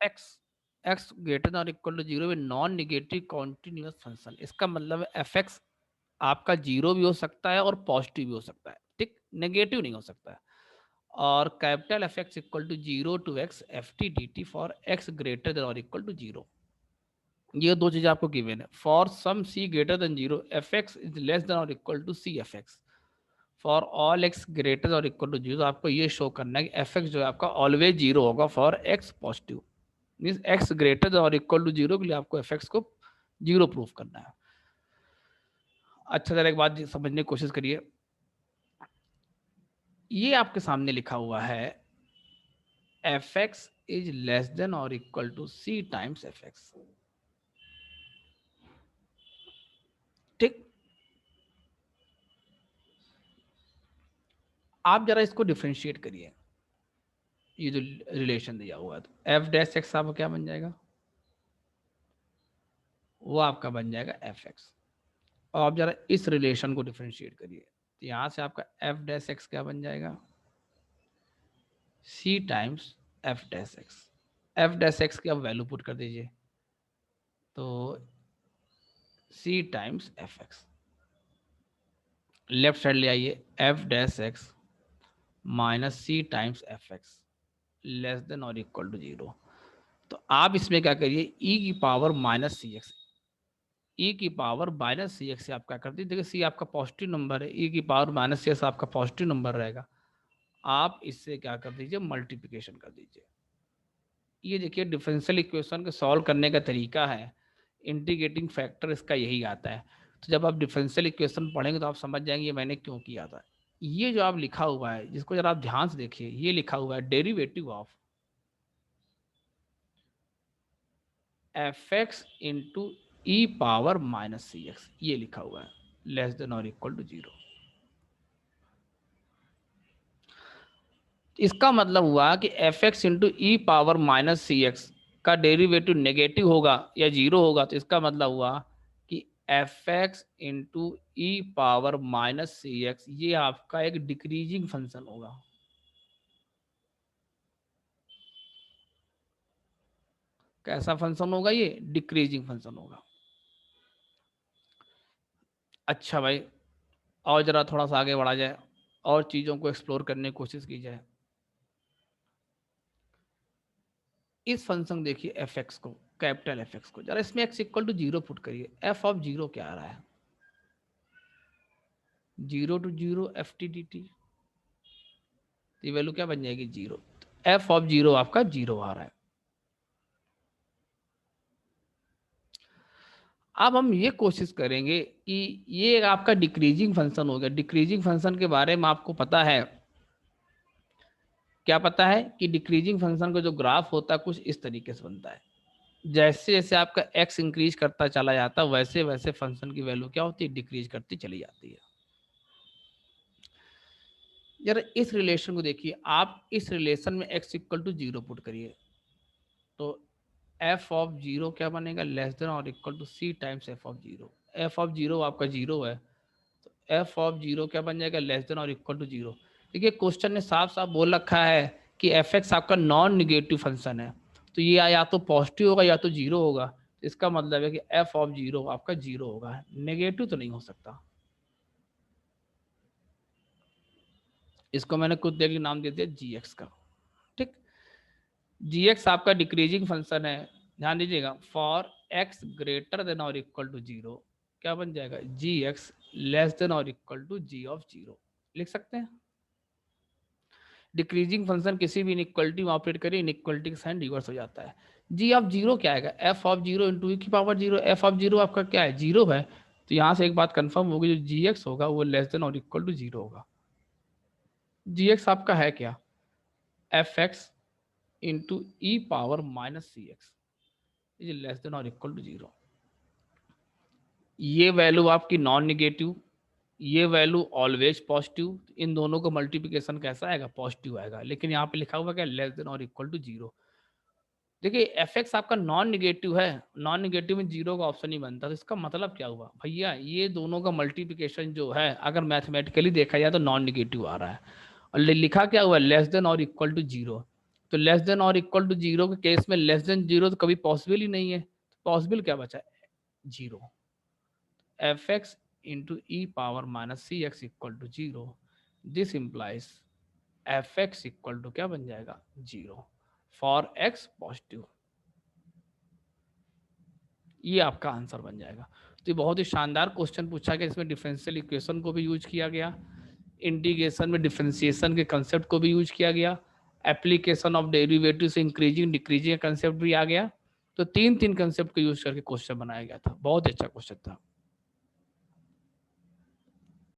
X x greater than और equal to zero में non negative continuous function, इसका मतलब है एफ एक्स आपका जीरो भी हो सकता है और पॉजिटिव भी हो सकता है, ठीक, नेगेटिव नहीं हो सकता है। और capital F x equal to zero to X F T D T for x greater than और इक्वल टू जीरो। ये दो चीजें आपको गिवन है। For some C greater than zero F X is less than और equal to C F X. For all X greater और equal to zero आपको ये शो करना है कि एफ एक्स जो है आपका ऑलवेज जीरो होगा for x positive. Means x greater और इक्वल टू जीरो के लिए आपको एफ एक्स को जीरो प्रूफ करना है। अच्छा, जरा एक बात समझने की कोशिश करिए। ये आपके सामने लिखा हुआ है F X is less than और equal to C times F X, ठीक। आप जरा इसको डिफ्रेंशिएट करिए, ये जो रिलेशन दिया हुआ है, तो एफ डैश एक्स आपका क्या बन जाएगा, वो आपका बन जाएगा एफ एक्स। और आप जरा इस रिलेशन को डिफ्रेंशिएट करिए, तो यहां से आपका एफ डैश एक्स क्या बन जाएगा, C times F dash X. F dash X की आप वैल्यू पुट कर दीजिए, तो C times F X. Left side ले आइए, F dash X minus C times F X less than और इक्वल टू जीरो। तो आप इसमें क्या करिए, ई की पावर माइनस सी एक्स, ई की पावर माइनस सी एक्स से आप क्या कर दीजिए, देखिए सी आपका पॉजिटिव नंबर है, ई की पावर माइनस सी एक्स आपका पॉजिटिव नंबर रहेगा। आप इससे क्या कर दीजिए, मल्टीप्लिकेशन कर दीजिए। ये देखिए डिफरेंशियल इक्वेशन को सॉल्व करने का तरीका है, इंटीग्रेटिंग फैक्टर इसका यही आता है। तो जब आप डिफरेंशियल इक्वेशन पढ़ेंगे तो आप समझ जाएंगे ये मैंने क्यों किया था। ये जो आप लिखा हुआ है, जिसको जरा आप ध्यान से देखिए, ये लिखा हुआ है derivative of f x into e power minus C x, ये लिखा हुआ है लेस देन और इक्वल टू जीरो। इसका मतलब हुआ कि f x into e power minus सी एक्स का डेरिवेटिव नेगेटिव होगा या जीरो होगा, तो इसका मतलब हुआ कि f x into e power minus सी एक्स ये आपका एक डिक्रीजिंग फंक्शन होगा। कैसा फंक्शन होगा, ये डिक्रीजिंग फंक्शन होगा। अच्छा भाई, और जरा थोड़ा सा आगे बढ़ा जाए और चीज़ों को एक्सप्लोर करने की कोशिश की जाए। इस फंक्शन देखिए एफ एक्स को, कैपिटल एफ एक्स को, जरा इसमें x equal to zero put करिए, एफ ऑफ जीरो क्या आ रहा है, zero to zero f T D t, ये वैल्यू क्या बन जाएगी, जीरो। एफ ऑफ जीरो आपका जीरो आ रहा है। अब हम ये कोशिश करेंगे कि ये आपका डिक्रीजिंग फंक्शन हो गया। डिक्रीजिंग फंक्शन के बारे में आपको पता है, क्या पता है कि डिक्रीजिंग फंक्शन का जो ग्राफ होता है कुछ इस तरीके से बनता है। जैसे जैसे आपका एक्स इंक्रीज करता चला जाता है वैसे वैसे फंक्शन की वैल्यू क्या होती है, डिक्रीज करती चली जाती है। जरा इस रिलेशन को देखिए, आप इस रिलेशन में x equal to zero put करिए, तो एफ ऑफ जीरो क्या बनेगा, लेस देन और equal to C times f of zero. F of zero आपका जीरो है, तो एफ ऑफ जीरो क्या बन जाएगा, लेस देन और इक्वल टू जीरो। देखिए क्वेश्चन ने साफ साफ बोल रखा है कि एफ एक्स आपका नॉन निगेटिव फंक्शन है, तो ये या तो पॉजिटिव होगा या तो जीरो होगा। इसका मतलब है कि एफ ऑफ जीरो आपका जीरो होगा, नेगेटिव तो नहीं हो सकता। इसको मैंने खुद देख नाम दे दिया जी एक्स का, ठीक। जी एक्स आपका डिक्रीजिंग फंक्शन है, ध्यान दीजिएगा। फॉर एक्स ग्रेटर देन और इक्वल टू जीरो क्या बन जाएगा, जी एक्स लेस देन और equal to g of zero, लिख सकते हैं। डिक्रीजिंग फंक्शन किसी भी इनइक्वलिटी में ऑपरेट करें, इनइक्वलिटी का साइन रिवर्स हो जाता है। जी ऑफ जीरो क्या आएगा, एफ ऑफ जीरो इंटू ई की power zero. F of zero आपका क्या है, जीरो है, तो यहाँ से एक बात कंफर्म होगी, जो जी एक्स होगा वो लेस देन और इक्वल टू जीरो होगा। जी एक्स आपका है क्या, f x into e power minus C x is less than और इक्वल टू जीरो। ये वैल्यू आपकी नॉन निगेटिव, ये वैल्यू ऑलवेज पॉजिटिव, इन दोनों का मल्टीप्लिकेशन कैसा आएगा, पॉजिटिव आएगा। लेकिन यहाँ पे लिखा हुआ क्या, लेस देन और इक्वल टू जीरो। देखिए एफ एक्स आपका नॉन निगेटिव है, नॉन निगेटिव में जीरो का ऑप्शन नहीं बनता, तो इसका मतलब क्या हुआ भैया, ये दोनों का मल्टीप्लिकेशन जो है अगर मैथमेटिकली देखा जाए तो नॉन निगेटिव आ रहा है। और लिखा क्या हुआ, लेस देन और इक्वल टू जीरो। तो लेस देन और इक्वल टू जीरो के केस में लेस देन जीरो तो कभी पॉसिबल ही नहीं है, पॉसिबल क्या बचा, zero. F x into e power minus C x equal to zero, this implies f x equal to क्या बन जाएगा, जीरो फॉर एक्स पॉजिटिव। ये आपका आंसर बन जाएगा। तो ये बहुत ही शानदार क्वेश्चन पूछा गया, इसमें डिफरेंशियल इक्वेशन को भी यूज किया गया, इंटीग्रेशन में डिफरेंशिएशन के कंसेप्ट को भी यूज किया गया, एप्लीकेशन ऑफ डेरिवेटिव से इंक्रीजिंग डिक्रीजिंग कंसेप्ट भी आ गया। तो तीन तीन कंसेप्ट को यूज करके क्वेश्चन बनाया गया था, बहुत अच्छा क्वेश्चन था।